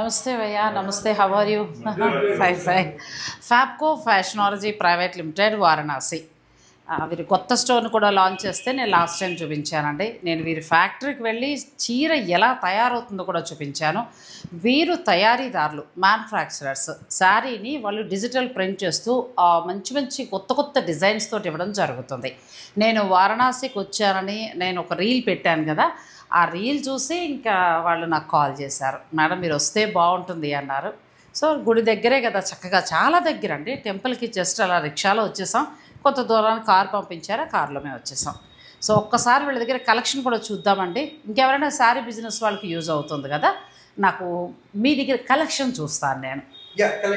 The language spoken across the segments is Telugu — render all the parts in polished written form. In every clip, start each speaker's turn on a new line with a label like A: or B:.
A: నమస్తే భయ్యా, నమస్తే. How are you? Fine fine. Fabco fashionology private limited, Varanasi. వీరి కొత్త స్టోర్ని కూడా లాంచ్ చేస్తే నేను లాస్ట్ టైం చూపించానండి. నేను వీరి ఫ్యాక్టరీకి వెళ్ళి చీర ఎలా తయారవుతుందో కూడా చూపించాను. వీరు తయారీదారులు, మ్యానుఫ్యాక్చరర్స్. శారీని వాళ్ళు డిజిటల్ ప్రింట్ చేస్తూ మంచి మంచి కొత్త కొత్త డిజైన్స్ తోటి ఇవ్వడం జరుగుతుంది. నేను వారణాసికి వచ్చానని నేను ఒక రీల్ పెట్టాను కదా, ఆ రీల్ చూసి ఇంకా వాళ్ళు నాకు కాల్ చేశారు. మేడం మీరు వస్తే బాగుంటుంది అన్నారు. సో గుడి దగ్గరే కదా, చక్కగా చాలా దగ్గర అండి. టెంపుల్కి జస్ట్ అలా రిక్షాలో వచ్చేసాం. కొంత దూరానికి కారు పంపించారు, ఆ కారులో మేము వచ్చేసాం. సో ఒక్కసారి వీళ్ళ దగ్గర కలెక్షన్ కూడా చూద్దామండి. ఇంకెవరైనా శారీ బిజినెస్ వాళ్ళకి యూజ్ అవుతుంది కదా. నాకు మీ దగ్గర కలెక్షన్ చూస్తాను నేను,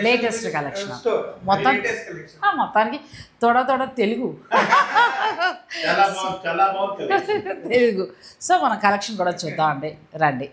A: లేటెస్ట్ కలెక్షన్ మొత్తానికి తోడ తెలుగు తెలుగు. సో మన కలెక్షన్ కూడా చూద్దామండి, రండి.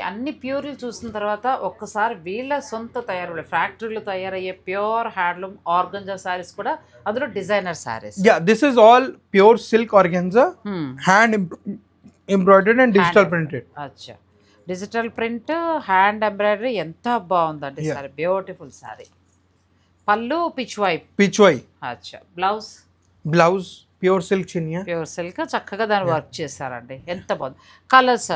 A: అన్ని ప్యూర్లు చూసిన తర్వాత ఒక్కసారి వీళ్ళ సొంత తయారు ఫ్యాక్టరీలో తయారయ్యే ప్యూర్ హ్యాండ్లూమ్ ఆర్గంజా సారీస్ కూడా, అందులో designer saris.
B: Yeah, this is all pure silk organza, hand embroidered and digital printed.
A: అచ్చా, డిజిటల్ ప్రింట్, హ్యాండ్ ఎంబ్రాయిడరీ. ఎంత బాగుందండి సారీ, బ్యూటిఫుల్ సారీ. పళ్ళు పిచ్వై. అచ్చా,
B: blouse pure silk Chiniya,
A: pure silk. చక్కగా దాన్ని వర్క్ చేశారండి, ఎంత బాగుంది. Colours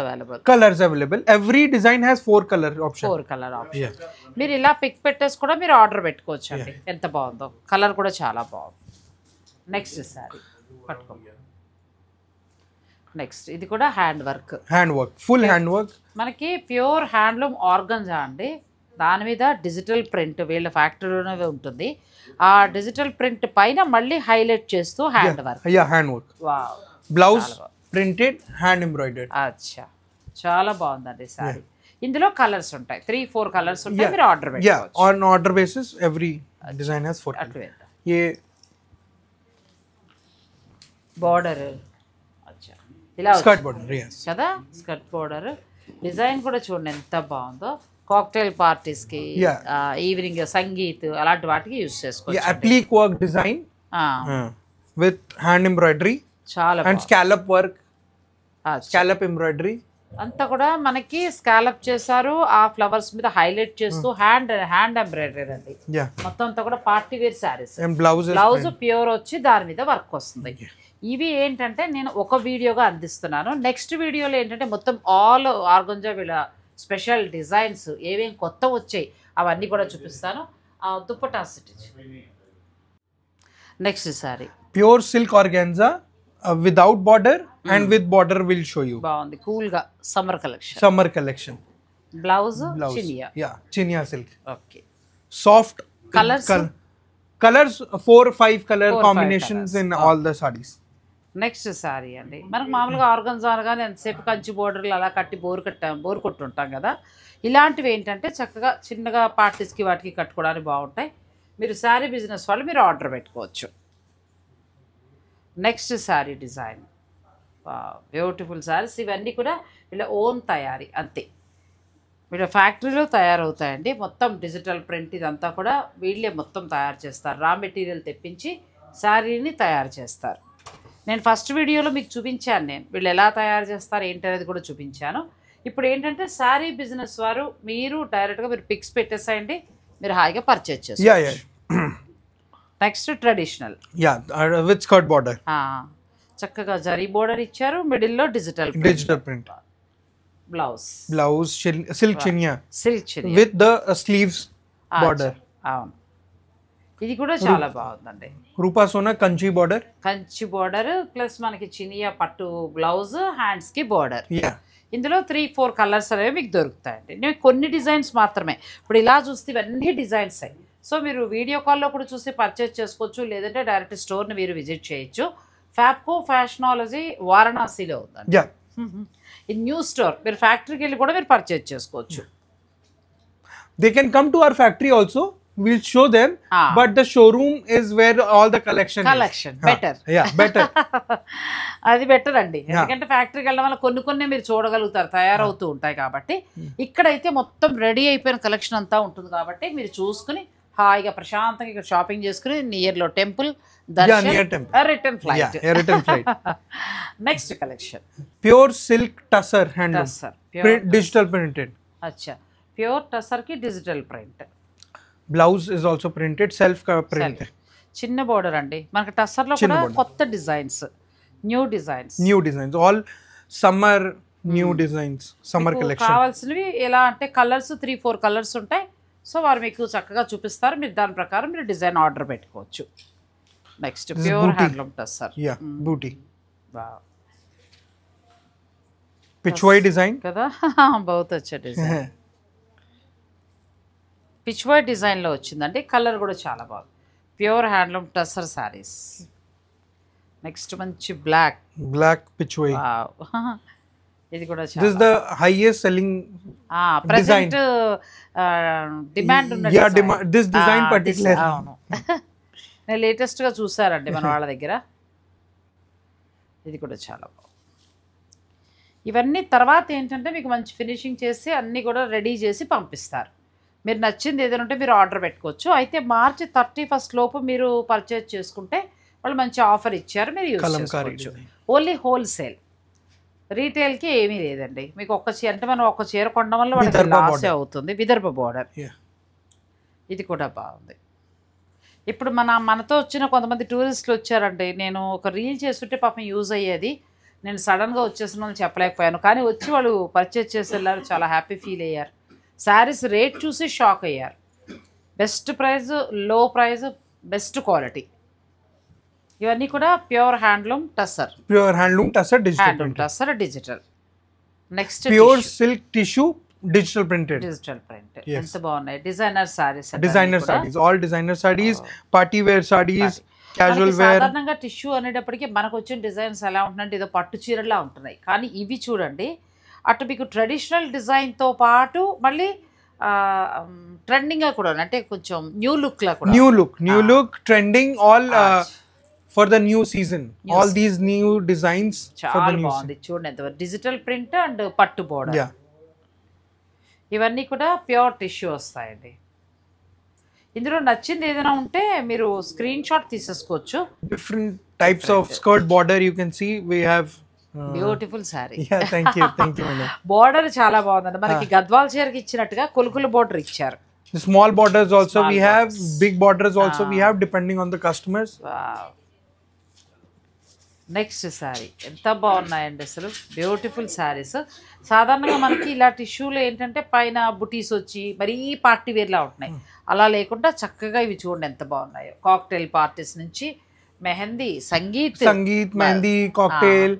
B: available. Every design has 4 colour option.
A: మీరు ఇలా పిక్ పెట్టేసి కూడా మీరు ఆర్డర్ పెట్టుకోవచ్చు అండి. ఎంత బాగుందో, కలర్ కూడా చాలా బాగుంది. నెక్స్ట్ సారీ పట్టుకో. నెక్స్ట్ ఇది కూడా hand work,
B: full hand work.
A: మనకి ప్యూర్ హ్యాండ్లూమ్ ఆర్గంజా అండి. దాని మీద డిజిటల్ ప్రింట్ వీళ్ళ ఫ్యాక్టరీలోనే ఉంటుంది. ఆ డిజిటల్ ప్రింట్ పైన మళ్ళీ హైలైట్ చేస్తూ hand work.
B: Wow. Blouse printed, hand embroidered.
A: అచ్చా, చాలా బాగుందండి సారీ. ఇందులో కలర్స్ ఉంటాయి, 3-4 కలర్స్ ఉంటాయి. మీరు ఆర్డర్ పెట్టుకోవచ్చు.
B: On order basis every design has 4 colours. ये
A: బోర్డర్. అచ్చా, ఇలా
B: స్కర్ట్ బోర్డర్
A: కదా, స్కర్ట్ బోర్డర్. డిజైన్ కూడా చూడండి ఎంత బాగుందో. కాక్టైల్ పార్టీస్కి, ఈవినింగ్ సంగీత్ అలాంటి వాటికి యూజ్ చేసుకోవచ్చు.
B: Applique work design with hand embroidery,
A: చాలా
B: and scallop work, scallop embroidery
A: అంతా కూడా మనకి స్కాలప్ చేశారు. ఆ ఫ్లవర్స్ మీద హైలైట్ చేస్తూ హ్యాండ్ ఎంబ్రాయిడరీ అండి. మొత్తం అంతా కూడా party wear saris. Blouse pure వచ్చి దాని మీద వర్క్ వస్తుంది. ఇవి ఏంటంటే నేను ఒక వీడియోగా అందిస్తున్నాను. నెక్స్ట్ వీడియోలో ఏంటంటే మొత్తం ఆల్ ఆర్గంజా వీళ్ళ స్పెషల్ డిజైన్స్ ఏమేమి కొత్త వచ్చాయి అవన్నీ కూడా చూపిస్తాను. Dupatta stitch. Next sorry
B: pure silk organza without border and with border will show you.
A: బాగుంది, కూల్ గా summer collection. Blouse
B: Chiniya silk.
A: Okay,
B: soft colours 4-5 colour
A: 4-5
B: combinations in all the saris.
A: Next sorry అండి. మనకు మామూలుగా ఆర్గంజా అనగానే ఎంతసేపు కంచి బోర్డర్లు అలా కట్టి బోర్ కొట్టుంటాం కదా. ఇలాంటివి ఏంటంటే చక్కగా చిన్నగా పార్టీస్కి వాటికి కట్టుకోవడానికి బాగుంటాయి. మీరు శారీ బిజినెస్ వాళ్ళు మీరు ఆర్డర్ పెట్టుకోవచ్చు. Next sari design, beautiful saris. ఇవన్నీ కూడా వీళ్ళ ఓన్ తయారీ అంతే, వీళ్ళ ఫ్యాక్టరీలో తయారవుతాయండి. మొత్తం డిజిటల్ ప్రింట్ ఇదంతా కూడా వీళ్ళే మొత్తం తయారు చేస్తారు. రా మెటీరియల్ తెప్పించి శారీని తయారు చేస్తారు. నేను ఫస్ట్ వీడియోలో మీకు చూపించాను, నేను వీళ్ళు ఎలా తయారు చేస్తారు ఏంటనేది కూడా చూపించాను. ఇప్పుడు ఏంటంటే శారీ బిజినెస్ వారు మీరు డైరెక్ట్గా మీరు పిక్స్ పెట్టేసేయండి, మీరు హాయిగా పర్చేజ్ చేసుకోవచ్చు. Next traditional
B: with skirt border.
A: చక్కగా జరీ బోర్డర్ ఇచ్చారు, మిడిల్లో digital
B: print. Blouse silk chiniya
A: silk
B: with the sleeves border.
A: అవును, ఇది కూడా చాలా బాగుందండి.
B: Rupa Sona Kanchi border,
A: Kanchi border plus మనకి చినియా పట్టు బ్లౌజ్, హ్యాండ్స్ కి బార్డర్. ఇందులో 3-4 కలర్స్ అనేవి మీకు దొరుకుతాయండి. నేను కొన్ని డిజైన్స్ మాత్రమే, ఇప్పుడు ఇలా చూస్తే ఇవన్నీ డిజైన్స్ అయ్యి. సో మీరు వీడియో కాల్లో కూడా చూసి పర్చేజ్ చేసుకోవచ్చు, లేదంటే డైరెక్ట్ స్టోర్ని మీరు విజిట్ చేయొచ్చు. ఫ్యాబ్కో ఫ్యాషనాలజీ వారణాసిలో ఉందండి. ఈ న్యూ స్టోర్, మీరు ఫ్యాక్టరీకి వెళ్ళి కూడా మీరు పర్చేజ్ చేసుకోవచ్చు.
B: They can come to our factory also. We'll show them, but the showroom is where all the collection
A: better.
B: Yeah, better.
A: అది బెటర్ అండి, ఎందుకంటే ఫ్యాక్టరీకి వెళ్ళడం వల్ల కొన్ని మీరు చూడగలుగుతారు, తయారవుతూ ఉంటాయి కాబట్టి. ఇక్కడైతే మొత్తం రెడీ అయిపోయిన కలెక్షన్ అంతా ఉంటుంది కాబట్టి మీరు చూసుకుని హాయిగా ప్రశాంతంగా ఇక్కడ షాపింగ్ చేసుకుని నియర్ లో temple return flight. Next collection
B: pure silk tussar handloom, digital printed.
A: అచ్చా, ప్యూర్ టసర్ కి digital print.
B: Blouse is also printed, self print.
A: చిన్న బోర్డర్ అండి, మనకి టసర్ లో కూడా కొత్త designs, new designs,
B: all summer new designs, summer collection.
A: కావాల్సినవి ఎలా అంటే కలర్స్ 3-4 కలర్స్ ఉంటాయి. సో వారు మీకు చక్కగా చూపిస్తారు, మీరు దాని ప్రకారం మీరు డిజైన్ ఆర్డర్ పెట్టుకోవచ్చు. నెక్స్ట్ ప్యూర్ హ్యాండ్లూమ్ టసర్,
B: బూటీ, పిచ్వాయ్ డిజైన్
A: కదా. బహుత్ అచ్చా డిజైన్, పిచ్వాయ్ డిజైన్లో వచ్చిందండి. కలర్ కూడా చాలా బాగుంది. Pure handloom tussar saris. Next మంచి బ్లాక్
B: పిచ్వాయ్.
A: ఇది కూడా
B: this is the highest selling
A: present demand ఉన్న
B: దిస్ డిజైన్ పర్టిక్యులర్.
A: అవును, నేను లేటెస్ట్గా చూసారండి మన వాళ్ళ దగ్గర. ఇది కూడా చాలా బాగుంది. ఇవన్నీ తర్వాత ఏంటంటే మీకు మంచి ఫినిషింగ్ చేసి అన్నీ కూడా రెడీ చేసి పంపిస్తారు. మీరు నచ్చింది ఏదైనా ఉంటే మీరు ఆర్డర్ పెట్టుకోవచ్చు. అయితే మార్చి 31 లోపు మీరు పర్చేజ్ చేసుకుంటే వాళ్ళు మంచి ఆఫర్ ఇచ్చారు, మీరు యూజ్ చేసుకోవచ్చు. ఓన్లీ హోల్సేల్, రీటైల్కి ఏమీ లేదండి. మీకు ఒక్క చీర అంటే మనం ఒక్క చీర కొనడం వల్ల వాళ్ళకి లాస్ అవుతుంది. విదర్భ బోర్డర్, ఇది కూడా బాగుంది. ఇప్పుడు మనతో వచ్చిన కొంతమంది టూరిస్టులు వచ్చారండి. నేను ఒక రీల్ చేస్తుంటే పాపం యూజ్ అయ్యేది, నేను సడన్గా వచ్చేసిన చెప్పలేకపోయాను, కానీ వచ్చి వాళ్ళు పర్చేజ్ చేసి వెళ్ళారు, చాలా హ్యాపీ ఫీల్ అయ్యారు. శారీస్ రేట్ చూసి షాక్ అయ్యారు. Best price, low price, best quality. ఇవన్నీ కూడా pure handloom tussar, digital. Next
B: pure silk tissue digital print.
A: ఎంత బాగున్నాయి designer saris,
B: all designer saris, party wear saris, casual wear.
A: సాధారణంగా టిష్యూ అనేటప్పటికీ మనకు వచ్చిన డిజైన్స్ ఎలా ఉంటుందంటే ఏదో పట్టు చీరలా ఉంటున్నాయి, కానీ ఇవి చూడండి అటు మీకు ట్రెడిషనల్ డిజైన్తో పాటు మళ్ళీ ట్రెండింగ్గా కూడా, అంటే కొంచెం new look
B: trending, all for the new season. All these new designs
A: చాలా బాగుంది. చూడండి ఎంత డిజిటల్ ప్రింట్ అండ్ పట్టు బోర్డర్. ఇవన్నీ కూడా ప్యూర్ టిష్యూ వస్తాయండి. ఇందులో నచ్చింది ఏదైనా ఉంటే మీరు స్క్రీన్ షాట్ తీసేసుకోవచ్చు.
B: Different types of skirt border you can see. We have
A: beautiful sari.
B: Thank you.
A: Border చాలా బాగుందండి. మనకి గద్వాల్ చీరకి ఇచ్చినట్టుగా కొలుకుల బోర్డర్ ఇచ్చారు.
B: Small borders also we have, big borders also we have, depending on the customers.
A: Next sorry ఎంత బాగున్నాయండి అసలు, బ్యూటిఫుల్ శారీస్. సాధారణంగా మనకి ఇలా టిష్యూలో ఏంటంటే పైన బుటీస్ వచ్చి మరీ పార్టీ వేర్లా ఉంటున్నాయి, అలా లేకుండా చక్కగా ఇవి చూడండి ఎంత బాగున్నాయో. కాక్టైల్ పార్టీస్ నుంచి mehndi, sangeet,
B: mehndi, cocktail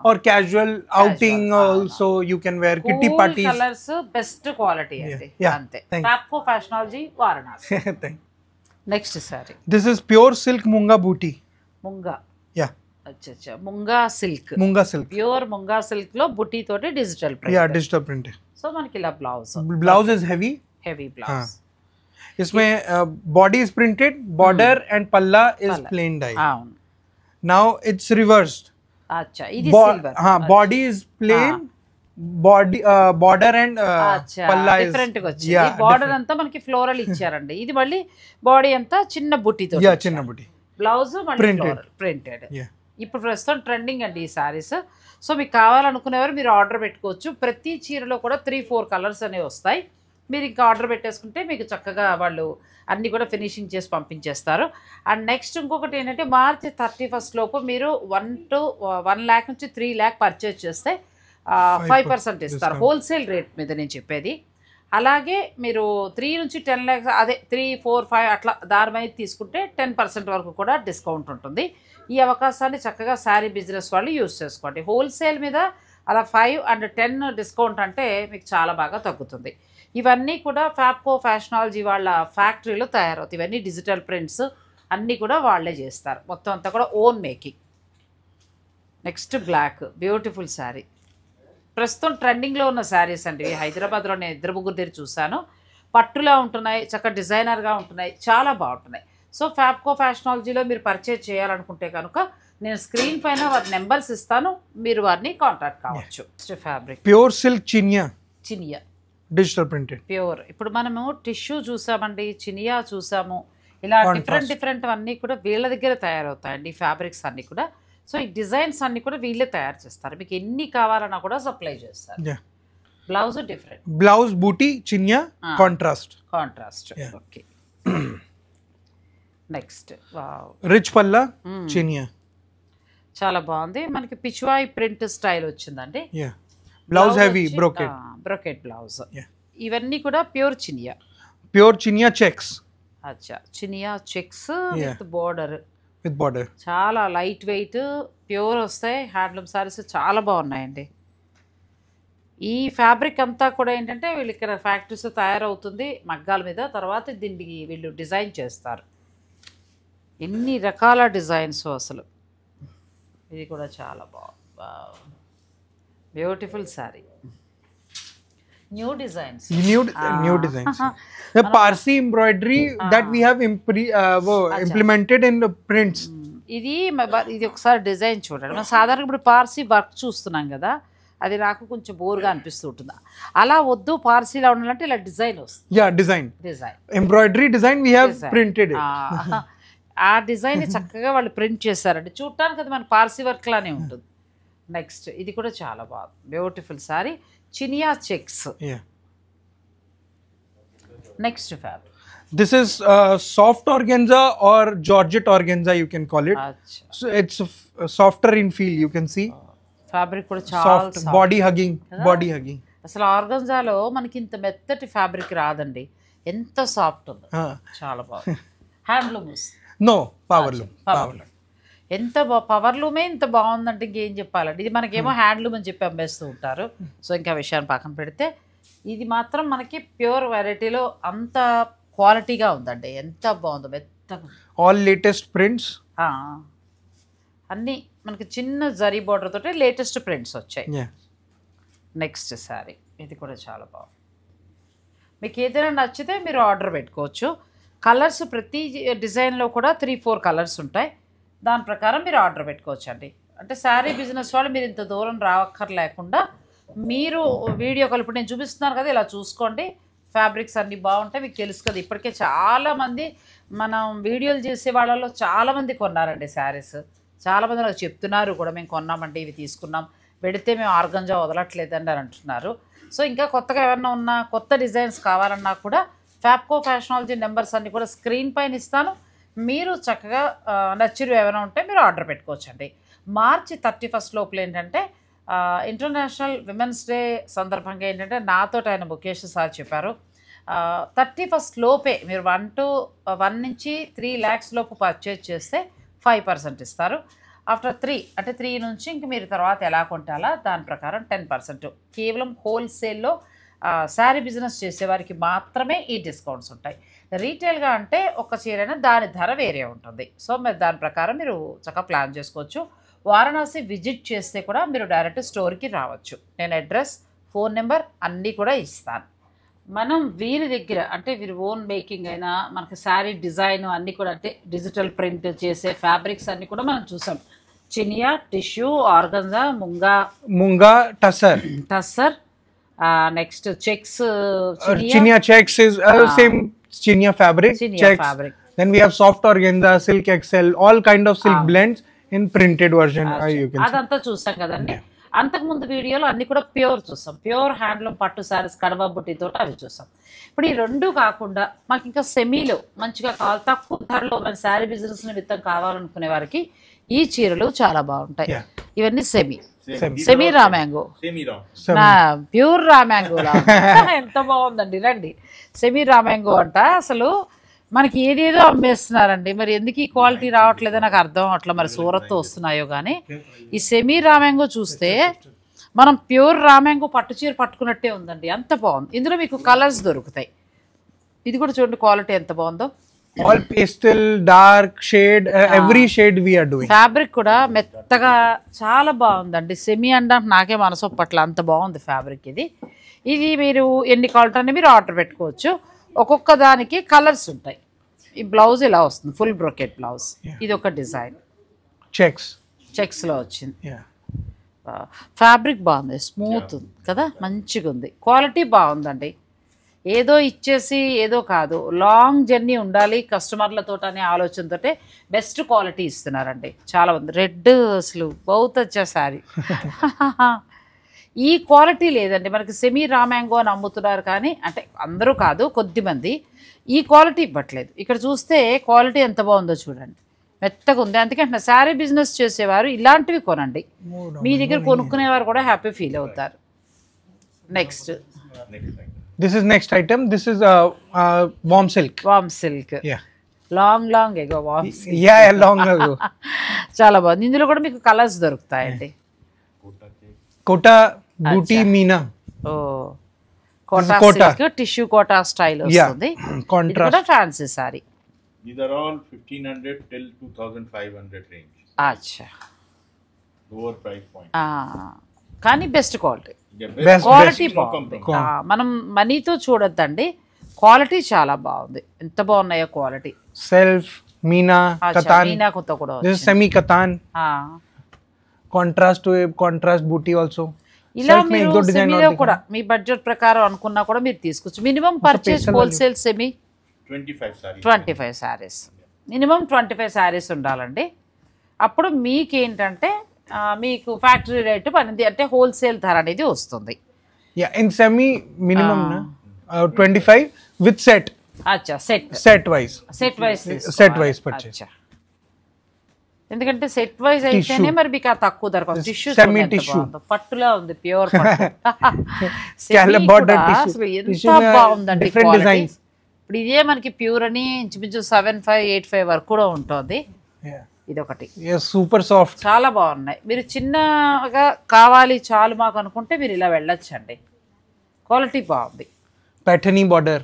B: or casual outing also you can wear. Kitty parties,
A: colours, best quality అండి. అంతే. Fabco Fashionology Varanasi. Next sari,
B: this is pure silk munga booty.
A: Munga,
B: yeah,
A: అచ్చా munga silk, pure munga silk లో బుటీ తోటి digital print.
B: yeah, digital print.
A: So మనకి ఇలా
B: బ్లౌజ్ is heavy
A: బ్లౌజ్.
B: इसमें body is printed, border and palla is plain dye. Now it's reversed.
A: अच्छा, ఇది silver.
B: body is plain, body border and palla is
A: different గా వచ్చింది. ఈ border అంతా మనకి ఫ్లోరల్ ఇచ్చారండి. ఇది మళ్ళీ బాడీ అంతా చిన్న బుట్టి తోటి.
B: చిన్న బుట్టి.
A: బ్లౌజ్ మళ్ళీ ప్రింటెడ్. ఇప్పుడు ప్రస్తుతం ట్రెండింగ్ అండి ఈ సారీస్. సో మీకు కావాలనుకునేవారు మీరు ఆర్డర్ పెట్టుకోవచ్చు. ప్రతి చీరలో కూడా 3-4 కలర్స్ అనేవి వస్తాయి. మీరు ఇంకా ఆర్డర్ పెట్టేసుకుంటే మీకు చక్కగా వాళ్ళు అన్నీ కూడా ఫినిషింగ్ చేసి పంపించేస్తారు. అండ్ నెక్స్ట్ ఇంకొకటి ఏంటంటే మార్చి 31 లోపు మీరు 1 lakh నుంచి 3 lakh పర్చేజ్ చేస్తే 5% ఇస్తారు హోల్సేల్ రేట్ మీద నేను చెప్పేది. అలాగే మీరు 3 నుంచి 10 lakhs అదే 3, 4, 5 అట్లా దాని మీద తీసుకుంటే 10% వరకు కూడా డిస్కౌంట్ ఉంటుంది. ఈ అవకాశాన్ని చక్కగా శారీ బిజినెస్ వాళ్ళు యూజ్ చేసుకోండి. హోల్సేల్ మీద అలా 5 and 10 డిస్కౌంట్ అంటే మీకు చాలా బాగా తగ్గుతుంది. ఇవన్నీ కూడా ఫ్యాబ్కో ఫ్యాషనాలజీ వాళ్ళ ఫ్యాక్టరీలో తయారవుతాయి. ఇవన్నీ డిజిటల్ ప్రింట్స్ అన్నీ కూడా వాళ్ళే చేస్తారు. మొత్తం అంతా కూడా own making. Next black beautiful sari, ప్రస్తుతం ట్రెండింగ్లో ఉన్న శారీస్ అండి. హైదరాబాద్లో నేను 2-3 దగ్గర చూశాను. పట్టులా ఉంటున్నాయి, చక్కగా డిజైనర్గా ఉంటున్నాయి, చాలా బాగుంటున్నాయి. సో ఫ్యాబ్కో ఫ్యాషనాలజీలో మీరు పర్చేజ్ చేయాలనుకుంటే కనుక నేను స్క్రీన్ పైన వారి నెంబర్స్ ఇస్తాను, మీరు వారిని కాంటాక్ట్ కావచ్చు. Fabric
B: pure silk Chiniya digital printed
A: pure. ఇప్పుడు మనము టిష్యూ చూసామండి, చినియా చూసాము, ఇలా డిఫరెంట్ అన్నీ కూడా వీళ్ళ దగ్గర తయారవుతాయండి ఈ ఫ్యాబ్రిక్స్ అన్నీ కూడా. సో ఈ డిజైన్స్ అన్ని కూడా వీళ్ళే తయారు చేస్తారు. మీకు ఎన్ని కావాలన్నా కూడా సప్లై చేస్తారు. బ్లౌజ్ డిఫరెంట్,
B: బ్లౌజ్ బూటీ chiniya contrast.
A: Okay. Next
B: rich పల్లా చినియా
A: చాలా బాగుంది. మనకి పిచ్వాయి ప్రింట్ స్టైల్ వచ్చిందండి.
B: Blouse heavy brocade
A: blouse. ఇవన్నీ కూడా ప్యూర్
B: చినియా చెక్స్.
A: అచ్చా, చినియా చెక్స్ విత్ బోర్డర్.
B: చాలా
A: లైట్ వెయిట్ ప్యూర్ వస్తాయి. హ్యాండ్లూమ్ సారీస్ చాలా బాగున్నాయండి. ఈ ఫ్యాబ్రిక్ అంతా కూడా ఏంటంటే వీళ్ళు ఇక్కడ ఫ్యాక్టరీస్ తయారవుతుంది మగ్గాల మీద, తర్వాత దీనికి వీళ్ళు డిజైన్ చేస్తారు. ఎన్ని రకాల డిజైన్స్ అసలు. ఇది కూడా చాలా బాగుంది, beautiful sari. New designs.
B: The Parsi embroidery that we have implemented in the prints.
A: ఇది ఒకసారి డిజైన్ చూడండి. మనం సాధారణంగా ఇప్పుడు పార్సీ వర్క్ చూస్తున్నాం కదా, అది నాకు కొంచెం బోర్గా అనిపిస్తూ ఉంటుంది. అలా వద్దు, పార్సీలా ఉండాలంటే ఇలా డిజైన్ వస్తుంది.
B: Design embroidery design we have printed it.
A: ఆ డిజైన్ చక్కగా వాళ్ళు ప్రింట్ చేశారండి. చూడటానికి అది మన పార్సీ వర్క్ లానే ఉంటుంది. నెక్స్ట్ ఇది కూడా చాలా బాగుంది, beautiful sorry, Chiniya checks. Next fabric,
B: this is soft organza or georgette organza you can call it. So it's softer in feel, you can see.
A: Fabric కూడా చాలా
B: soft, body hugging.
A: అసలు ఆర్గంజాలో మనకి ఇంత మెత్తటి ఫ్యాబ్రిక్ రాదండి, ఎంత సాఫ్ట్ ఉందో, చాలా బాగుంది. Handloom
B: powerloom.
A: ఎంత పవర్లూమే ఇంత బాగుందంటే ఇంకేం చెప్పాలండి. ఇది మనకేమో హ్యాండ్లూమ్ అని చెప్పి అమ్మేస్తూ ఉంటారు. సో ఇంకా విషయాన్ని పక్కన పెడితే ఇది మాత్రం మనకి ప్యూర్ వెరైటీలో అంత క్వాలిటీగా ఉందండి. ఎంత బాగుందో, మెత్తగా.
B: ఆల్ లేటెస్ట్ ప్రింట్స్,
A: అన్నీ మనకి చిన్న జరీ బోర్డర్ తోటి లేటెస్ట్ ప్రింట్స్ వచ్చాయి. నెక్స్ట్ శారీ, ఇది కూడా చాలా బాగుంది. మీకు ఏదైనా నచ్చితే మీరు ఆర్డర్ పెట్టుకోవచ్చు. కలర్స్ ప్రతి డిజైన్లో కూడా 3-4 కలర్స్ ఉంటాయి. దాని ప్రకారం మీరు ఆర్డర్ పెట్టుకోవచ్చు అండి. అంటే శారీ బిజినెస్ వాళ్ళు మీరు ఇంత దూరం రావక్కర్లేకుండా మీరు వీడియో కాల్ ఇప్పుడు నేను చూపిస్తున్నాను కదా, ఇలా చూసుకోండి. ఫ్యాబ్రిక్స్ అన్నీ బాగుంటాయి, మీకు తెలుసు కదా. ఇప్పటికే చాలామంది మనం వీడియోలు చేసే వాళ్ళలో చాలామంది కొన్నారండి శారీస్. చాలామంది నాకు చెప్తున్నారు కూడా, మేము కొన్నామండి, ఇవి తీసుకున్నాం, పెడితే మేము ఆర్గంజా వదలట్లేదండి అని అంటున్నారు. సో ఇంకా కొత్తగా ఏమన్నా ఉన్నా, కొత్త డిజైన్స్ కావాలన్నా కూడా ఫ్యాబ్కో ఫ్యాషనాలజీ నెంబర్స్ అన్నీ కూడా స్క్రీన్ పైన ఇస్తాను. మీరు చక్కగా నచ్చినవి ఏమైనా ఉంటే మీరు ఆర్డర్ పెట్టుకోవచ్చండి. మార్చి 31 లోపల ఏంటంటే ఇంటర్నేషనల్ విమెన్స్ డే సందర్భంగా ఏంటంటే నాతో ఆయన ముఖేష్ సార్ చెప్పారు, 31 లోపే మీరు 1 నుంచి 3 lakhs లోపు పర్చేజ్ చేస్తే 5% ఇస్తారు. ఆఫ్టర్ 3 అంటే 3 నుంచి ఇంక మీరు తర్వాత ఎలా కొంటాలా దాని ప్రకారం 10%. కేవలం హోల్సేల్లో శారీ బిజినెస్ చేసేవారికి మాత్రమే ఈ డిస్కౌంట్స్ ఉంటాయి. రీటైల్గా అంటే ఒక చీరైనా దాని ధర వేరే ఉంటుంది. సో మీరు దాని ప్రకారం మీరు చక్కగా ప్లాన్ చేసుకోవచ్చు. వారణాసి విజిట్ చేస్తే కూడా మీరు డైరెక్ట్ స్టోర్కి రావచ్చు. నేను అడ్రస్, ఫోన్ నెంబర్ అన్నీ కూడా ఇస్తాను. మనం వీరి దగ్గర అంటే వీరి ఓన్ మేకింగ్ అయినా మనకి శారీ డిజైన్ అన్నీ కూడా అంటే డిజిటల్ ప్రింట్ చేసే ఫ్యాబ్రిక్స్ అన్నీ కూడా మనం చూసాం. Chiniya, tissue, organza, munga, tussar, next checks,
B: Chiniya checks is same chinia fabric, checks. Then we have soft organza, silk XL, all kind of silk blends in printed version. You can
A: అదంతా చూసాం కదండి. అంతకుముందు వీడియోలో అన్ని కూడా ప్యూర్ చూసాం. ప్యూర్ హ్యాండ్లూమ్ పట్టు శారీస్ కడవ బుట్టితో అవి చూసాం. ఇప్పుడు ఈ రెండు కాకుండా మాకు ఇంకా సెమీలో మంచిగా కావాలి, తక్కువ ధరలో మన శారీ బిజినెస్ నిమిత్తం కావాలనుకునే వారికి ఈ చీరలు చాలా బాగుంటాయి. ఇవన్నీ సెమీ రా మ్యాంగో, నా ప్యూర్ రా మ్యాంగో ఎంత బాగుందండి. రండి, సెమీ రా మ్యాంగో అంట. అసలు మనకి ఏదేదో అమ్మేస్తున్నారండి, మరి ఎందుకు ఈ క్వాలిటీ రావట్లేదో నాకు అర్థం అట్లా. మరి సూరత్తో వస్తున్నాయో కానీ ఈ సెమీ రా మ్యాంగో చూస్తే మనం ప్యూర్ రా మ్యాంగో పట్టు చీర పట్టుకున్నట్టే ఉందండి, అంత బాగుంది. ఇందులో మీకు కలర్స్ దొరుకుతాయి. ఇది కూడా చూడండి క్వాలిటీ ఎంత బాగుందో.
B: All pastel, dark shade, every shade we are doing.
A: Fabric కూడా మెత్తగా చాలా బాగుందండి. సెమీ అంటే నాకే మనసు పట్ల అంత బాగుంది ఫ్యాబ్రిక్. ఇది మీరు ఎన్ని కావాలంటే మీరు ఆర్డర్ పెట్టుకోవచ్చు. ఒక్కొక్క దానికి కలర్స్ ఉంటాయి. ఈ బ్లౌజ్ ఇలా వస్తుంది, ఫుల్ బ్రోకెట్ బ్లౌజ్. ఇది ఒక డిజైన్ చెక్స్లో వచ్చింది. ఫ్యాబ్రిక్ బాగుంది, స్మూత్ ఉంది కదా, మంచిగా ఉంది. క్వాలిటీ బాగుందండి. ఏదో ఇచ్చేసి ఏదో కాదు, లాంగ్ జర్నీ ఉండాలి కస్టమర్లతో అనే ఆలోచనతో బెస్ట్ క్వాలిటీ ఇస్తున్నారండి. చాలా ఉంది. రెడ్ అసలు బహుత్ వచ్చా శారీ. ఈ క్వాలిటీ లేదండి మనకి. సెమీ రా మ్యాంగో అని అమ్ముతున్నారు కానీ, అంటే అందరూ కాదు, కొద్దిమంది ఈ క్వాలిటీ ఇవ్వట్లేదు. ఇక్కడ చూస్తే క్వాలిటీ ఎంత బాగుందో చూడండి, మెత్తగా ఉంది. అందుకంటే శారీ బిజినెస్ చేసేవారు ఇలాంటివి కొనండి, మీ దగ్గర కొనుక్కునేవారు కూడా హ్యాపీ ఫీల్ అవుతారు. Next
B: this is next item. This is warm silk. Yeah,
A: long ago warm silk.
B: yeah, long ago.
A: చాలా బాగుంది. ఇందులో కూడా మీకు కలర్స్ దొరుకుతాయండి.
B: Kota booty meena.
A: ఓ Kota silk, tissue Kota style వస్తుంది. ఇది కూడా fancy sari.
C: These are all 1500 till 2500 range.
A: అచ్చా,
C: Lower price point.
A: కానీ బెస్ట్ క్వాలిటీ.
C: Best
A: క్వాలిటీ బాగుంది. మనం మనీతో చూడొద్దండి, క్వాలిటీ చాలా బాగుంది. ఎంత బాగున్నాయో quality.
B: Self meena katan.
A: Meena కొత్త కూడా
B: This is semi katan. Contrast to a contrast booty also.
A: ఇలా మీరు సెమీలో కూడా మీ బడ్జెట్ ప్రకారం అనుకున్నా కూడా మీరు తీసుకోవచ్చు. Minimum purchase wholesale semi 25 saris, minimum 25 saris ఉండాలండి. అప్పుడు మీకేంటంటే మీకు ఫ్యాక్టరీ రేటు పనిది అంటే హోల్సేల్ ధర అనేది వస్తుంది.
B: Yeah, in semi minimum 25 with set.
A: అచ్చా,
B: set wise purchase. ఎందుకంటే
A: సెట్ వైజ్ అయితేనే మరి మీకు ఆ తక్కువ ధర. టిష్యూ పట్టులా ఉంది, ప్యూర్ ఎంత బాగుందండి. ఇప్పుడు ఇదే మనకి ప్యూర్ అని ఇంచుమించు 7585 వరకు కూడా ఉంటుంది. ఇదొకటి
B: సూపర్ సాఫ్ట్,
A: చాలా బాగున్నాయి. మీరు చిన్నగా కావాలి చాలు మాకు అనుకుంటే మీరు ఇలా వెళ్ళొచ్చండి. క్వాలిటీ బాగుంది.
B: पैठनी बॉर्डर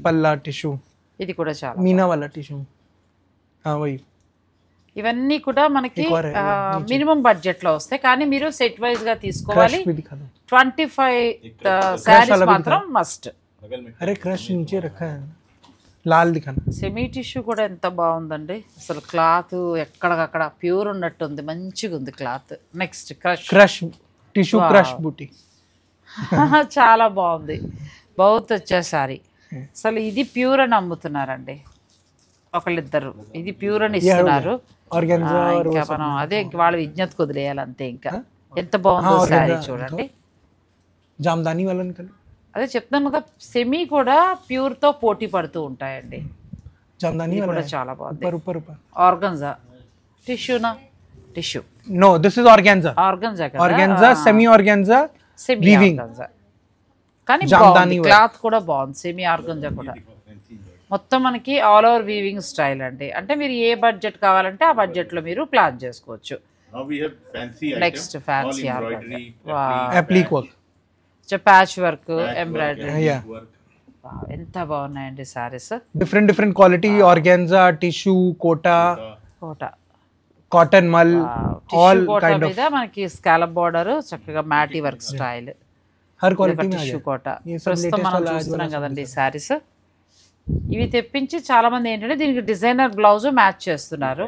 B: पल्ला टिश्यू.
A: ఇది కూడా చాలా
B: मीना वाला टिश्यू. वही
A: ఇవన్నీ కూడా మనకి మినిమం బడ్జెట్ లో వస్తాయి. కానీ మీరు సెట్ వైజ్ గా తీసుకోవాలి. 25 శారీస్ మాత్రం మస్ట్.
B: अरे क्रश नीचे रखा है, లాల్ దిఖానా.
A: సెమీ టిష్యూ కూడా ఎంత బాగుందండి. అసలు క్లాత్ ఎక్కడికక్కడ ప్యూర్ ఉన్నట్టుంది, మంచిగా ఉంది cloth. Next
B: crush tissue, crush బూటీ.
A: చాలా బాగుంది, బహుత్ వచ్చా సారీ. అసలు ఇది ప్యూర్ అని అమ్ముతున్నారండి ఒకళ్ళిద్దరు, ఇది ప్యూర్ అని ఇస్తున్నారు. ఇంకా మనం అదే వాళ్ళ విజ్ఞతకు వదిలేయాలి అంతే. ఇంకా ఎంత బాగుందో సారీ చూడండి.
B: జామ్దాని వాళ్ళని కలిపి
A: అదే చెప్తాను కదా, సెమీ కూడా ప్యూర్ తో పోటీ పడుతూ ఉంటాయండి.
B: జామ్దాని
A: కూడా చాలా బాగుంది. ఆర్గన్జా టిష్యూనా? Tissue.
B: No, this is organza. Organza, semi organza,
A: semi organza. కానీ జామ్దాని క్లాత్ కూడా బాగుంది. సెమీ ఆర్గాన్జా కూడా మొత్తం మనకి ఆల్ ఓవర్ వీవింగ్ స్టైల్ అండి. అంటే మీరు ఏ బడ్జెట్ కావాలంటే ఆ బడ్జెట్ లో మీరు ప్లాన్ చేసుకోవచ్చు. Next fancy
B: applique work,
A: patch work, embroidery. ఎంత బాగున్నాయండి saris.
B: Different quality. Organza, tissue, Kota, cotton మల్, ఆల్ కైండ్ ఆఫ్.
A: మనకి స్కాలప్ బోర్డర్, చక్కగా మ్యాటీ వర్క్ స్టైల్,
B: హర్ క్వాలిటీ
A: టిష్యూ కోటా. ప్రస్తుతం మనం చూస్తున్నాం కదండి సారీస్. ఇవి తెప్పించి చాలా మంది ఏంటంటే దీనికి డిజైనర్ బ్లౌజ్ మ్యాచ్ చేస్తున్నారు.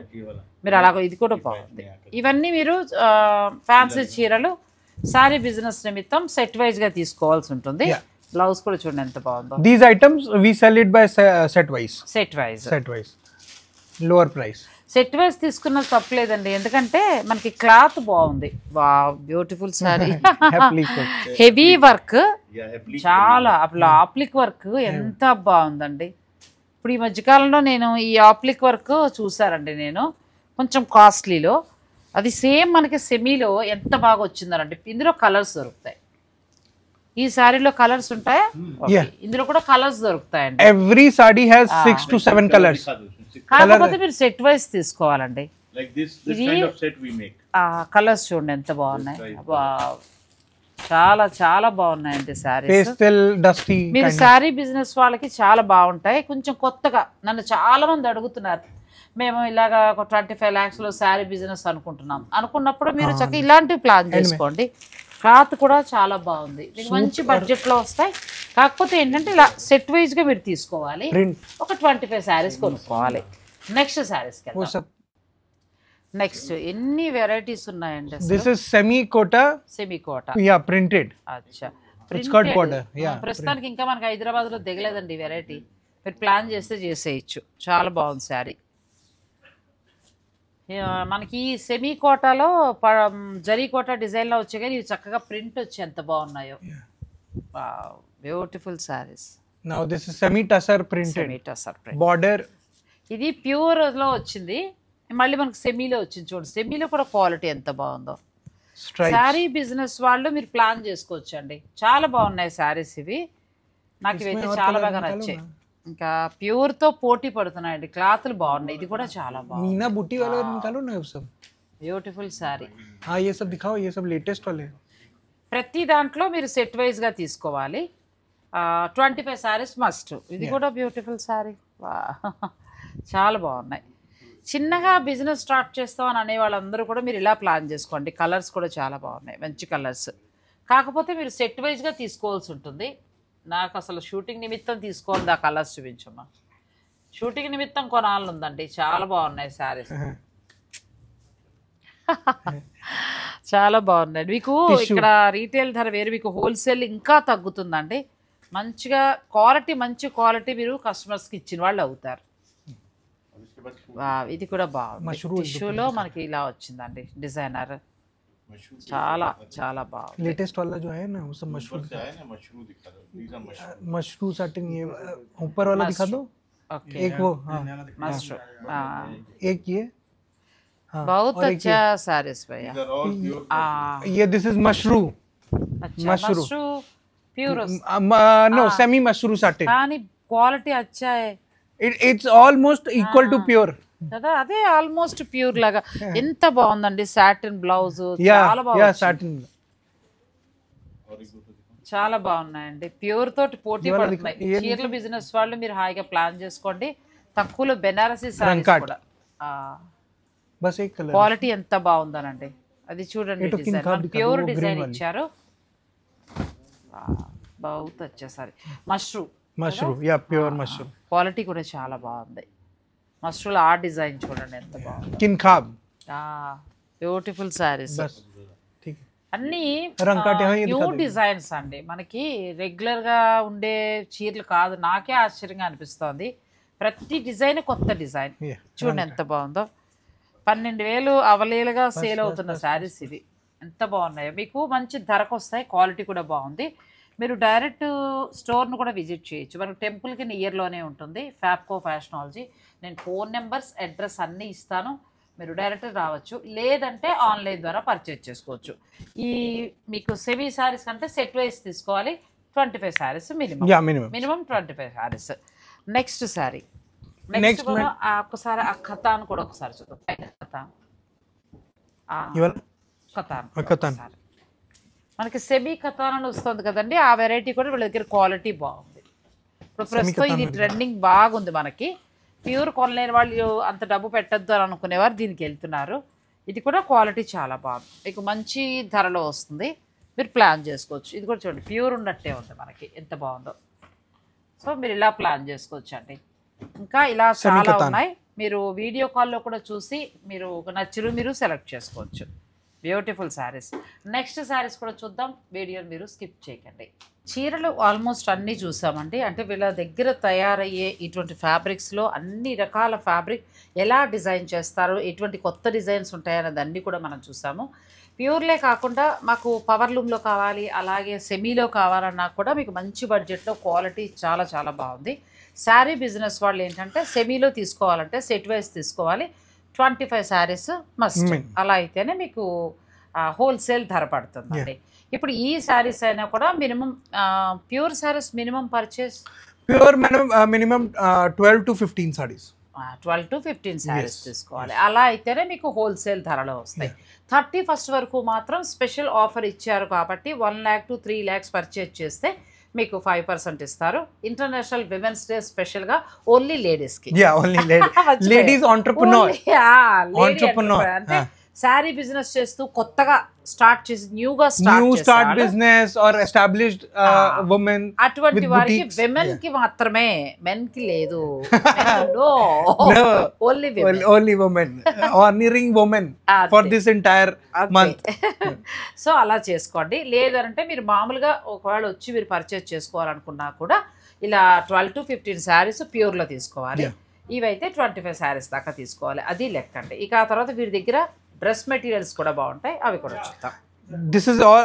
A: మీరు అలాగ ఇది కూడా బాగుంది. ఇవన్నీ మీరు ఫ్యాన్సీ చీరలు సారీ బిజినెస్ నిమిత్తం సెట్ వైజ్ గా తీసుకోవాల్సి ఉంటుంది. బ్లౌజ్ కూడా చూడండి ఎంత బాగుందో.
B: These items we sell it by set wise, lower price.
A: Set wise తీసుకున్న తప్పలేదండి, ఎందుకంటే మనకి క్లాత్ బాగుంది. బ్యూటిఫుల్ సారీ, హెవీ వర్క్, చాలా అప్పుడు ఆప్లిక్ వర్క్ ఎంత బాగుందండి. ఇప్పుడు ఈ మధ్యకాలంలో నేను ఈ ఆప్లిక్ వర్క్ చూసారండి, నేను కొంచెం కాస్ట్లీలో అది సేమ్ మనకి సెమీలో ఎంత బాగా వచ్చిందనంటే ఇందులో కలర్స్ దొరుకుతాయి. ఈ సారీలో కలర్స్ ఉంటాయా? ఇందులో కూడా కలర్స్ దొరుకుతాయండి.
B: Every sorry has 6 to 7 colours.
A: కాకపోతే మీరు సెట్ వైస్ తీసుకోవాలండి.
C: Like this kind of set we make.
A: Colours చూడండి ఎంత బాగున్నాయి. చాలా చాలా బాగున్నాయండి శారీస్.
B: Pastel dusty.
A: మీరు శారీ బిజినెస్ వాళ్ళకి చాలా బాగుంటాయి. కొంచెం కొత్తగా నన్ను చాలా మంది అడుగుతున్నారు, మేము ఇలాగా ఒక 25 lakhs శారీ బిజినెస్ అనుకున్నప్పుడు మీరు చక్కగా ఇలాంటివి ప్లాన్ చేసుకోండి. క్లాత్ కూడా చాలా బాగుంది, మీకు మంచి బడ్జెట్లో వస్తాయి. కాకపోతే ఏంటంటే ఇలా సెట్ వైజ్గా మీరు తీసుకోవాలి. ఒక 25 sarees కొనుక్కోవాలి. నెక్స్ట్ శారీస్కి వెళ్దాం. నెక్స్ట్ ఎన్ని వెరైటీస్ ఉన్నాయండి.
B: This is semi Kota. Yeah printed.
A: అచ్చా
B: స్కర్ట్ బార్డర్. యా
A: ప్రస్తుతానికి ఇంకా మనకి హైదరాబాద్లో దిగలేదండి వెరైటీ. మీరు ప్లాన్ చేస్తే చేసేయచ్చు. చాలా బాగుంది శారీ. మనకి సెమీ కోటాలో జరీ కోటా డిజైన్లో వచ్చాయి కానీ ఇవి చక్కగా ప్రింట్ వచ్చి ఎంత బాగున్నాయో. Beautiful saris.
B: Now this is semi tussar printed. Border
A: ఇది ప్యూర్లో వచ్చింది, మళ్ళీ మనకు సెమీలో వచ్చింది. చూడండి సెమీలో కూడా క్వాలిటీ ఎంత బాగుందో. శారీ బిజినెస్ వాళ్ళు మీరు ప్లాన్ చేసుకోవచ్చు అండి. చాలా బాగున్నాయి శారీస్ ఇవి. నాకు ఇవైతే చాలా బాగా నచ్చాయి. ఇంకా ప్యూర్తో పోటీ పడుతున్నాయండి. క్లాత్లు బాగున్నాయి. ఇది కూడా చాలా బాగుంది.
B: मीना बूटी वाला निकालो ना सब.
A: బ్యూటిఫుల్ శారీ.
B: हाँ ये सब दिखाओ, ये सब लेटेस्ट वाले.
A: ప్రతి దాంట్లో మీరు సెట్ వైజ్గా తీసుకోవాలి. 25 sarees మస్ట్. ఇది కూడా బ్యూటిఫుల్ శారీ. చాలా బాగున్నాయి. చిన్నగా బిజినెస్ స్టార్ట్ చేస్తామని అనే వాళ్ళందరూ కూడా మీరు ఇలా ప్లాన్ చేసుకోండి. కలర్స్ కూడా చాలా బాగున్నాయి, మంచి కలర్స్. కాకపోతే మీరు సెట్ వైజ్గా తీసుకోవాల్సి ఉంటుంది. నాకు అసలు షూటింగ్ నిమిత్తం తీసుకోవాలి. ఆ కలర్స్ చూపించమ్మా. షూటింగ్ నిమిత్తం కొనాలని ఉందండి. చాలా బాగున్నాయి శారీస్. చాలా బాగున్నాయి. మీకు ఇక్కడ రీటైల్ ధర వేరు, మీకు హోల్సేల్ ఇంకా తగ్గుతుందండి. మంచిగా క్వాలిటీ, మంచి క్వాలిటీ మీరు కస్టమర్స్కి ఇచ్చిన వాళ్ళు అవుతారు. ఇది కూడా బాగుంది. టిష్యూలో మనకి ఇలా వచ్చిందండి డిజైనర్. చాలా చాలా బాగుంది.
B: लेटेस्ट वाला जो है ना वो सब मशरूम
C: से है ना, मशरूम दिखा दो. These are mushroom.
B: Mushroom setting. ये ऊपर वाला दिखा दो.
A: ओके
B: एक वो हाँ
A: मशरूम.
B: एक ये
A: बहुत अच्छा सारीस भैया.
C: These are all pure.
B: ये दिस इज मशरूम.
A: अच्छा mushroom pure.
B: No semi mushroom setting.
A: కానీ క్వాలిటీ అచ్చా है.
B: It's almost equal to pure.
A: కదా అదే ఆల్మోస్ట్ ప్యూర్ లాగా. ఎంత బాగుందండి. సాటిన్ బ్లౌజ్ చాలా బాగుంది. చాలా బాగున్నాయండి. ప్యూర్ తోటి పోటీ పడుతున్నాయి. చీరల బిజినెస్ వాళ్ళు మీరు హాయిగా ప్లాన్ చేసుకోండి. తక్కువలో బెనారసీ సారీస్ కూడా.
B: బస్ एक कलर.
A: క్వాలిటీ ఎంత బాగుందనండి. అది చూడండి డిజైన్. ప్యూర్ డిజైన్ ఇచ్చారు. बहुत अच्छा sorry.
B: Mushroom yeah pure mushroom.
A: Quality కూడా చాలా బాగుంది. మష్రూమ్ ఆ డిజైన్ చూడండి ఎంత బాగుంది.
B: కిన్ఖాబ్.
A: బ్యూటిఫుల్ సారీస్. అన్నీ న్యూ డిజైన్స్ అండి. మనకి రెగ్యులర్గా ఉండే చీరలు కాదు. నాకే ఆశ్చర్యంగా అనిపిస్తోంది. ప్రతి డిజైన్ కొత్త డిజైన్. చూడండి ఎంత బాగుందో. 12,000 అవలీలుగా సేల్ అవుతున్న శారీస్ ఇవి. ఎంత బాగున్నాయో. మీకు మంచి ధరకు వస్తాయి. క్వాలిటీ కూడా బాగుంది. మీరు డైరెక్ట్ స్టోర్ను కూడా విజిట్ చేయొచ్చు. మనకు టెంపుల్కి నియర్లోనే ఉంటుంది ఫ్యాబ్కో ఫ్యాషనాలజీ. నేను ఫోన్ నెంబర్స్, అడ్రస్ అన్నీ ఇస్తాను. మీరు డైరెక్ట్ రావచ్చు, లేదంటే ఆన్లైన్ ద్వారా పర్చేజ్ చేసుకోవచ్చు. ఈ మీకు సెమీ శారీస్ అంటే సెట్ వైజ్ తీసుకోవాలి. 25 sarees minimum 25 sarees. Next sari. Next కూడా ఒకసారి ఆ కథాన్ కూడా ఒకసారి చూద్దాం. కథాన్ మనకి సెమీ కథాన్ అని వస్తుంది కదండి. ఆ వెరైటీ కూడా వీళ్ళ దగ్గర క్వాలిటీ బాగుంది. ఇప్పుడు ప్రస్తుతం ఇది ట్రెండింగ్ బాగుంది. మనకి ప్యూర్ కొనలేని వాళ్ళు అంత డబ్బు పెట్టద్దు అని అనుకునేవారు దీనికి వెళ్తున్నారు. ఇది కూడా క్వాలిటీ చాలా బాగుంది. మీకు మంచి ధరలో వస్తుంది. మీరు ప్లాన్ చేసుకోవచ్చు. ఇది కూడా చూడండి ప్యూర్ ఉన్నట్టే ఉంది మనకి. ఎంత బాగుందో. సో మీరు ఇలా ప్లాన్ చేసుకోవచ్చు అండి. ఇంకా ఇలా చాలా ఉన్నాయి. మీరు వీడియో కాల్లో కూడా చూసి మీరు నచ్చిరు మీరు సెలెక్ట్ చేసుకోవచ్చు. బ్యూటిఫుల్ శారీస్. నెక్స్ట్ శారీస్ కూడా చూద్దాం. వీడియోని మీరు స్కిప్ చేయకండి. చీరలు ఆల్మోస్ట్ అన్నీ చూసామండి. అంటే వీళ్ళ దగ్గర తయారయ్యే ఇటువంటి ఫ్యాబ్రిక్స్లో అన్ని రకాల ఫ్యాబ్రిక్ ఎలా డిజైన్ చేస్తారు, ఎటువంటి కొత్త డిజైన్స్ ఉంటాయనేది అన్నీ కూడా మనం చూసాము. ప్యూర్లే కాకుండా మాకు పవర్ లూమ్లో కావాలి, అలాగే సెమీలో కావాలన్నా కూడా మీకు మంచి బడ్జెట్లో క్వాలిటీ చాలా చాలా బాగుంది. శారీ బిజినెస్ వాళ్ళు ఏంటంటే సెమీలో తీసుకోవాలంటే సెట్ వైజ్ తీసుకోవాలి. 25 శారీస్ మస్ట్. అలా అయితేనే మీకు హోల్సేల్ ధర పడుతుందండి. ఇప్పుడు ఈ శారీస్ అయినా కూడా minimum pure saris minimum purchase
B: pure minimum 12 to 15 sarees.
A: 12 to 15 saris తీసుకోవాలి. అలా అయితేనే మీకు హోల్సేల్ ధరలో వస్తాయి. 31st వరకు మాత్రం స్పెషల్ ఆఫర్ ఇచ్చారు కాబట్టి 1 lakh to 3 lakhs పర్చేజ్ చేస్తే మీకు 5% ఇస్తారు. ఇంటర్నేషనల్ విమెన్స్ డే స్పెషల్గా ఓన్లీ లేడీస్కి.
B: లేడీస్ ఆంటర్‌ప్రెన్యూర్
A: అంటే శారీ బిజినెస్ చేస్తూ కొత్తగా స్టార్ట్ చేసి new
B: start business are established women,
A: అటువంటి వారికి విమెన్ కి మాత్రమే, మెన్ కి లేదు.
B: Only women honouring women for this entire month.
A: So అలా చేసుకోండి. లేదంటే మీరు మామూలుగా ఒకవేళ వచ్చి మీరు పర్చేస్ చేసుకోవాలనుకున్నా కూడా ఇలా 12 to 15 శారీస్ ప్యూర్లో తీసుకోవాలి. ఇవైతే 25 శారీస్ దాకా తీసుకోవాలి. అది లెక్క అండి. ఇక ఆ తర్వాత వీరి దగ్గర డ్రెస్ మెటీరియల్స్ కూడా బాగుంటాయి, అవి కూడా చూద్దాం.
B: This is all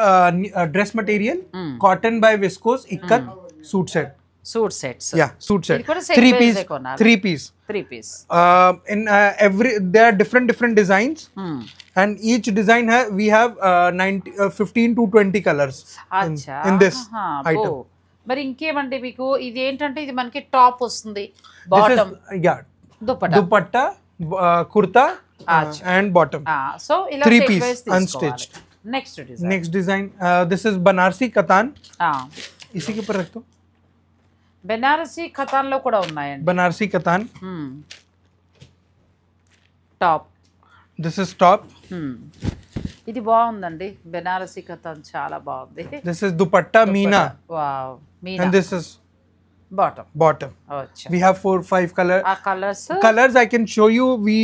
B: dress material, cotton by viscose ikat suit set.
A: Suit sets,
B: suit set, 3 piece. In every there are different designs, and each design we have 15 to 20 colors in this item.
A: మరి ఇంకేమండి మీకు ఇది ఏంటంటే ఇది మనకి టాప్ వస్తుంది, bottom
B: dupatta, kurta and bottom.
A: So ila
B: 3 piece unstitched. Next design this is Banarsi Katan. इसी के ऊपर रख दो.
A: బెనారసీ ఖతాన్ లో కూడా ఉన్నాయండి.
B: Banarsi Katan.
A: Top,
B: this is top.
A: ఇది బాగుందండి. బెనారసీ ఖతాన్ చాలా బాగుంది.
B: This is dupatta meena.
A: Wow, meena.
B: And this is bottom.
A: Acha.
B: We have 4-5 colors I can show you. We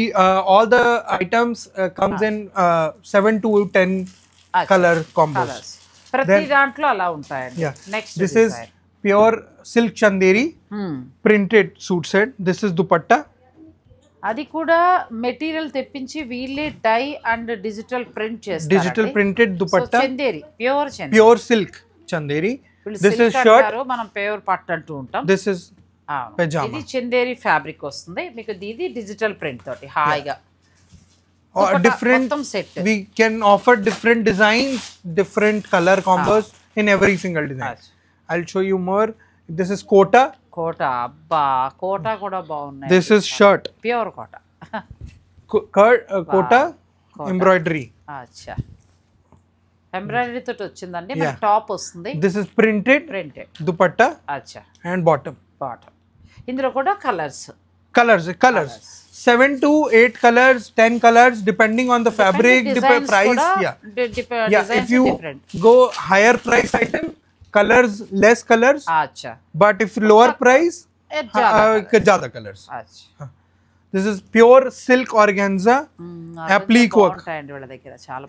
B: all the items comes in 7 to 10 color combos.
A: ప్రతి దాంట్లో అలా ఉంటాయండి. Next
B: this is pure silk chanderi printed suit set. This is dupatta.
A: అది కూడా మెటీరియల్ తెప్పించి వీళ్ళే డై అండ్ డిజిటల్ ప్రింట్ చేస్తారు.
B: Digital printed dupatta.
A: Chanderi,
B: pure silk Chanderi. This is shirt.
A: మనం ప్యూర్ పట్టు అంటూ ఉంటాం.
B: This is pajama.
A: ఇది చందేరి ఫ్యాబ్రిక్ వస్తుంది మీకు. ఇది డిజిటల్ ప్రింట్ తోటి హాయిగా
B: different set. We can offer different designs, different color combos in every single design. I'll show you more. This is kota.
A: అబ్బా కోటా కూడా బాగున్నాయి.
B: This is shirt.
A: Pure Kota.
B: kota embroidery.
A: అచ్చా, ఎంబ్రాయిడరీ తోటి వచ్చిందండి. మనకి టాప్ వస్తుంది.
B: This is printed dupatta.
A: అచ్చా,
B: and bottom.
A: ఇందులో కూడా colours
B: 7 to 8 colors, 10 colors depending on the fabric, price. If you go higher price item, colors, less colors. But if lower price, zyada colors. This is pure silk organza, applique work.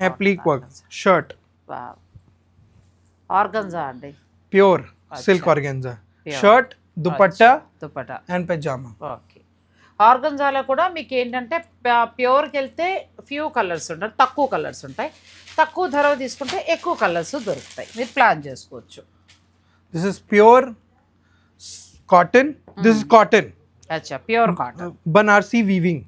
B: Applique work shirt.
A: Organza andi.
B: Pure silk organza shirt, dupatta and pajama.
A: Okay. ఆర్గంజాలో కూడా మీకు ఏంటంటే ప్యూర్కి వెళ్తే ఫ్యూ కలర్స్ ఉంటాయి, తక్కువ కలర్స్ ఉంటాయి. తక్కువ ధర తీసుకుంటే ఎక్కువ కలర్స్ దొరుకుతాయి, మీరు ప్లాన్ చేసుకోవచ్చు.
B: This is pure cotton. This is cotton.
A: అచ్చా, pure cotton.
B: Banarasi weaving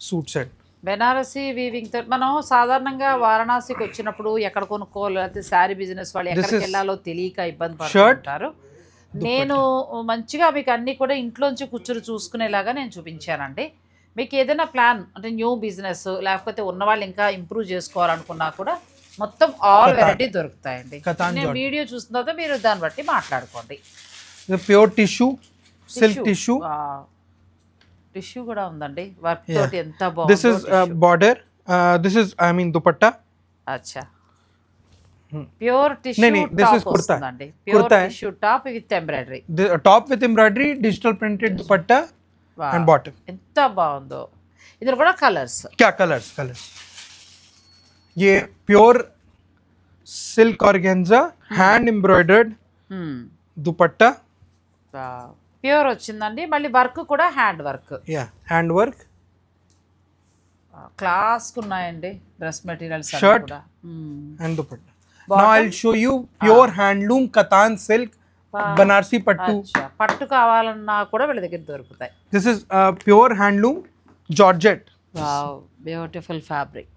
B: suit set.
A: Banarasi weaving తో మనం సాధారణంగా వారణాసికి వచ్చినప్పుడు ఎక్కడ కొనుక్కోవాలి, లేకపోతే శారీ బిజినెస్ వాళ్ళు ఎక్కడికి వెళ్ళాలో తెలియక ఇబ్బంది పడుతుంటారు. నేను మంచిగా మీకు అన్నీ కూడా ఇంట్లోంచి కూర్చొని చూసుకునేలాగా నేను చూపించానండి. మీకు ఏదైనా ప్లాన్ అంటే న్యూ బిజినెస్ లేకపోతే ఉన్నవాళ్ళు ఇంకా ఇంప్రూవ్ చేసుకోవాలనుకున్నా కూడా మొత్తం ఆల్ వెరైటీ దొరుకుతాయండి. నేను వీడియో చూసిన తర్వాత మీరు దాన్ని బట్టి మాట్లాడుకోండి.
B: Pure tissue, silk tissue.
A: Tissue కూడా ఉందండి వర్క్ తోటి, ఎంత బాగుంది.
B: This is border. This is dupatta.
A: అచ్చా, ప్యూర్ టిష్యూ టాప్ వస్తుందండి. Pure tissue top with embroidery.
B: Top with embroidery, digital printed dupatta and bottom.
A: ఎంత బాగుందో. ఇందులో కూడా కలర్స్.
B: కలర్స్ ये pure silk organza hand embroidered dupatta.
A: Pure వచ్చిందండి. మళ్ళీ వర్క్ కూడా hand work.
B: Hand work.
A: Class ఉన్నాయండి dress materials.
B: Shirt and dupatta. Now I'll show you pure handloom katan silk Banarsi pattu.
A: పట్టు కావాలన్నా కూడా వీళ్ళ దగ్గర దొరుకుతాయి.
B: This is pure handloom georgette.
A: Wow beautiful fabric,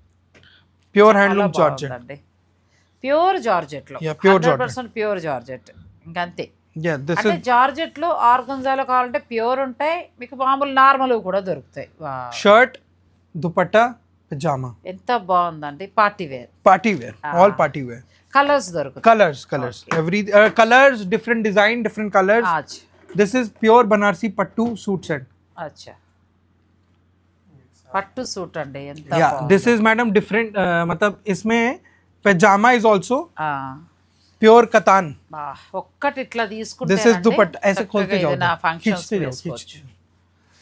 B: pure handloom georgette
A: అండి. ప్యూర్ జార్జెట్ లో,
B: Yeah, pure
A: 100% ప్యూర్ జార్జెట్. ఇంకంతే.
B: yeah this
A: అంటే
B: is
A: జార్జెట్ లో ఆర్గంజాలో కావాలంటే ప్యూర్ ఉంటాయి, మీకు మామూలు నార్మల్ కూడా దొరుకుతాయి. వావ్
B: shirt dupatta pajama
A: ఎంత బాగుందండి. Party wear,
B: party wear all party wear
A: colours దొరుకుతాయి.
B: colors every colors different design different colors.
A: అచ్చా
B: this is pure banarsi pattu suit set.
A: అచ్చా పట్టు సూట్ అండి. ఎంత
B: yeah this is madam different matlab isme pajama is also pure katan.
A: ఒక్కటి ఇట్లా తీసుకుంటే
B: this is dupatta aise kholte jao
A: నా ఫంక్షన్స్
B: खींचते जाओ,
A: వేసుకోవచ్చు.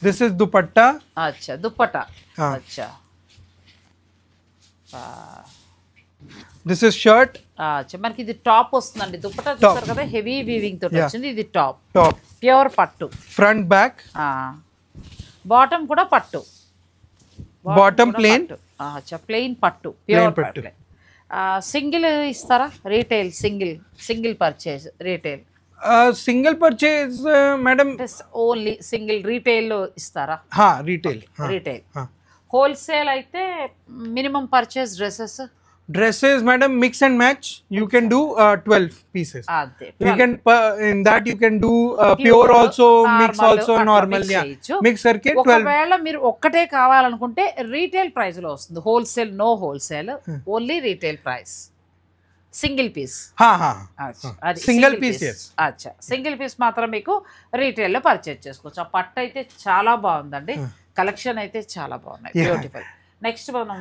B: this is dupatta.
A: అచ్చా దుప్పటా.
B: हाँ.
A: అచ్చా
B: this is shirt
A: అచ్చా మనకి ఇది టాప్ వస్తుందండి. దుప్పటా చూస్తారు కదా, హెవీ వీవింగ్ తోటి వచ్చింది. ఇది టాప్,
B: top
A: ప్యూర్ పట్టు.
B: front back
A: బాటమ్ కూడా పట్టు.
B: bottom plain.
A: అచ్చా ప్లెయిన్ పట్టు, ప్యూర్
B: పట్టు.
A: పట్టు. సింగిల్ ఇస్తారా? Retail single purchase retail
B: single purchase madam
A: only single retail లో ఇస్తారా?
B: ha retail
A: retail.
B: ha
A: wholesale అయితే minimum purchase dresses
B: dresses madam mix and match you can do 12 pieces.
A: అదే
B: you can in that you can do pure also mix also normal yeah mix करके 12.
A: ఒకవేళ మీరు ఒక్కటే కావాలనుకుంటే రీటైల్ ప్రైస్ లో వస్తుంది. Wholesale no wholesale, only retail price. Single piece
B: అది సింగిల్ పీస్ yes
A: అచ్చా సింగిల్ పీస్ మాత్రం మీకు రీటైల్ లో పర్చేజ్ చేసుకోవచ్చు. ఆ పట్టు అయితే చాలా బాగుందండి, కలెక్షన్ అయితే చాలా బాగున్నాయి, బ్యూటిఫుల్. నెక్స్ట్ మనం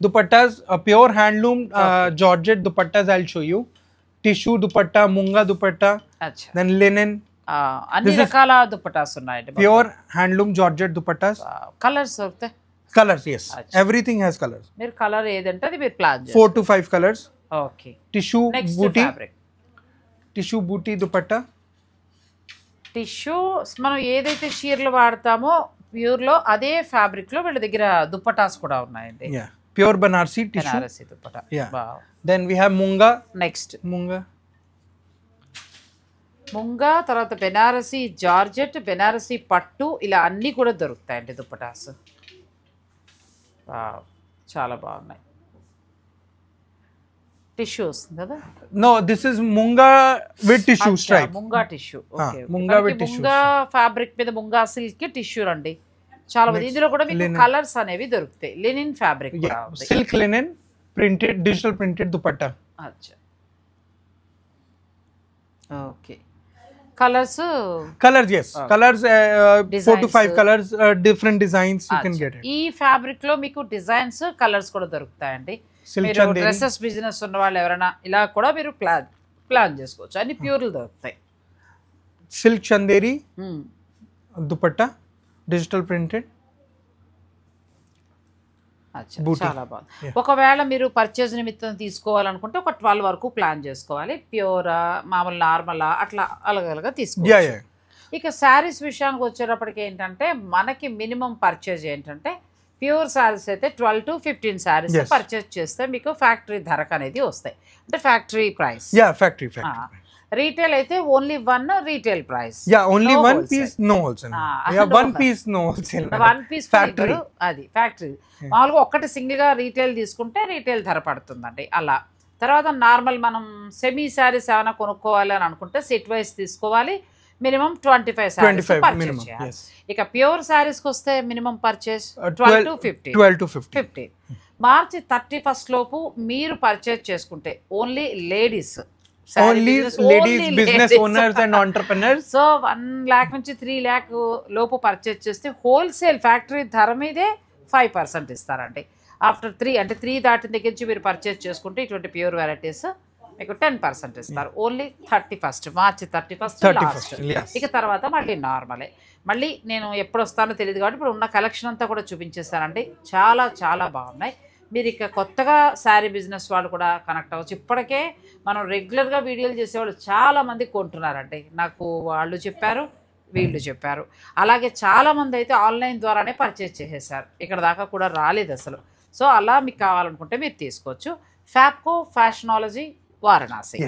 B: dupattas pure handloom georgette dupattas I'll show you. tissue dupatta munga dupatta
A: అచ్చా
B: then linen
A: అన్ని రకాల దుప్పటాస్ ఉన్నాయండి.
B: pure handloom georgette dupattas.
A: Colours దొరుకుతాయి?
B: colors yes everything has colors.
A: మీరు కలర్ ఏదంటే అది మీరు plan
B: 4 to 5 colors.
A: Okay.
B: tissue
A: next
B: booty
A: fabric
B: tissue booty dupatta.
A: Tissue మనం ఏదైతే చీరలు వాడతామో ప్యూర్ లో అదే ఫ్యాబ్రిక్ లో వీళ్ళ దగ్గర దుప్పటాస్ కూడా ఉన్నాయండి.
B: yeah pure banarsi tissue
A: Banarasi dupatta.
B: yeah then we have munga
A: next
B: munga
A: తర్వాత బెనారసి జార్జెట్, బెనారసి పట్టు, ఇలా అన్నీ కూడా దొరుకుతాయండి దుప్పటాస్. చాలా బాగున్నాయి. టిష్యూ వస్తుంది కదా?
B: no this is munga with tissue stripe.
A: Munga tissue. Okay.
B: Munga with tissue.
A: Munga fabric మీద ముంగా సిల్క్ టిష్యూ అండి. చాలా మంది ఇందులో కూడా మీకు కలర్స్ అనేవి దొరుకుతాయి. లినిన్ ఫ్యాబ్రిక్ కూడా ఉంది.
B: silk linen printed digital printed dupatta.
A: అచ్చా okay. Colours
B: yes colors 4 to 5 colors different designs you can get it.
A: ఈ ఫ్యాబ్రిక్ లో మీకు డిజైన్స్ కలర్స్ కూడా దొరుకుతాయండి.
B: silk
A: మీరు
B: chanderi
A: డ్రెస్సెస్ బిజినెస్ ఉన్న వాళ్ళు ఎవరైనా ఇలా కూడా మీరు ప్లాన్ చేసుకోవచ్చు. అన్ని ప్యూర్లు దొరుకుతాయి.
B: silk chanderi dupatta digital printed.
A: చాలా బాగుంది. ఒకవేళ మీరు పర్చేజ్ నిమిత్తం తీసుకోవాలనుకుంటే ఒక 12 వరకు ప్లాన్ చేసుకోవాలి. ప్యూరా మామూలు నార్మలా అట్లా అలగలగా తీసుకోవాలి. ఇక శారీస్ విషయానికి వచ్చేటప్పటికి ఏంటంటే మనకి మినిమం పర్చేజ్ ఏంటంటే ప్యూర్ శారీస్ అయితే 12 to 15 శారీస్ పర్చేజ్ చేస్తే మీకు ఫ్యాక్టరీ ధరకు అనేది వస్తాయి, అంటే ఫ్యాక్టరీ ప్రైస్.
B: factory
A: రీటైల్ అయితే only 1 retail price.
B: only one piece no wholesale. one piece no wholesale.
A: 1 piece factory. అది ఫ్యాక్టరీ. మామూలుగా ఒక్కటి సింగిల్ గా రీటైల్ తీసుకుంటే రీటైల్ ధర పడుతుందండి. అలా తర్వాత నార్మల్ మనం సెమీ శారీస్ ఏమైనా కొనుక్కోవాలి అని అనుకుంటే సెట్ వైస్ తీసుకోవాలి. మినిమం 25 శారీస్ పర్చేజ్ చేయాలి. ఇక ప్యూర్ శారీస్ కి వస్తే minimum purchase 12 to 15. March 31st లోపు మీరు పర్చేజ్ చేసుకుంటే only ladies
B: business owners and entrepreneurs.
A: So 1 lakh నుంచి 3 lakh లోపు పర్చేజ్ చేస్తే హోల్సేల్ ఫ్యాక్టరీ ధర మీదే 5% ఇస్తారండి. ఆఫ్టర్ 3 అంటే 3 దాటిన దగ్గర నుంచి మీరు పర్చేజ్ చేసుకుంటే ఇటువంటి ప్యూర్ వెరైటీస్ మీకు 10% ఇస్తారు. ఓన్లీ 31st మార్చి 31st లాస్ట్. ఇక తర్వాత మళ్ళీ నార్మలే. మళ్ళీ నేను ఎప్పుడు వస్తానో తెలియదు కాబట్టి ఇప్పుడు ఉన్న కలెక్షన్ అంతా కూడా చూపించేస్తానండి. చాలా చాలా బాగున్నాయి. మీరు ఇక కొత్తగా శారీ బిజినెస్ వాళ్ళు కూడా కనెక్ట్ అవ్వచ్చు. ఇప్పటికే మనం రెగ్యులర్గా వీడియోలు చేసేవాళ్ళు చాలామంది కొంటున్నారండి. నాకు వాళ్ళు చెప్పారు, వీళ్ళు చెప్పారు. అలాగే చాలామంది అయితే ఆన్లైన్ ద్వారానే పర్చేజ్ చేసేసారు, ఇక్కడ దాకా కూడా రాలేదు అసలు. సో అలా మీకు కావాలనుకుంటే మీరు తీసుకోవచ్చు. Fabco Fashionology Varanasi.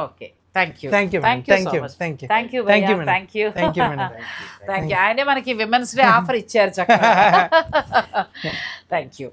A: Okay, thank you
B: Thank you, madam. Thank you. Thank you.
A: Thank you
B: Thank you, madam.
A: Thank you
B: Thank you, madam.
A: Thank you ఆయనే మనకి విమెన్స్ డే ఆఫర్ ఇచ్చారు చక్కగా థ్యాంక్ యూ.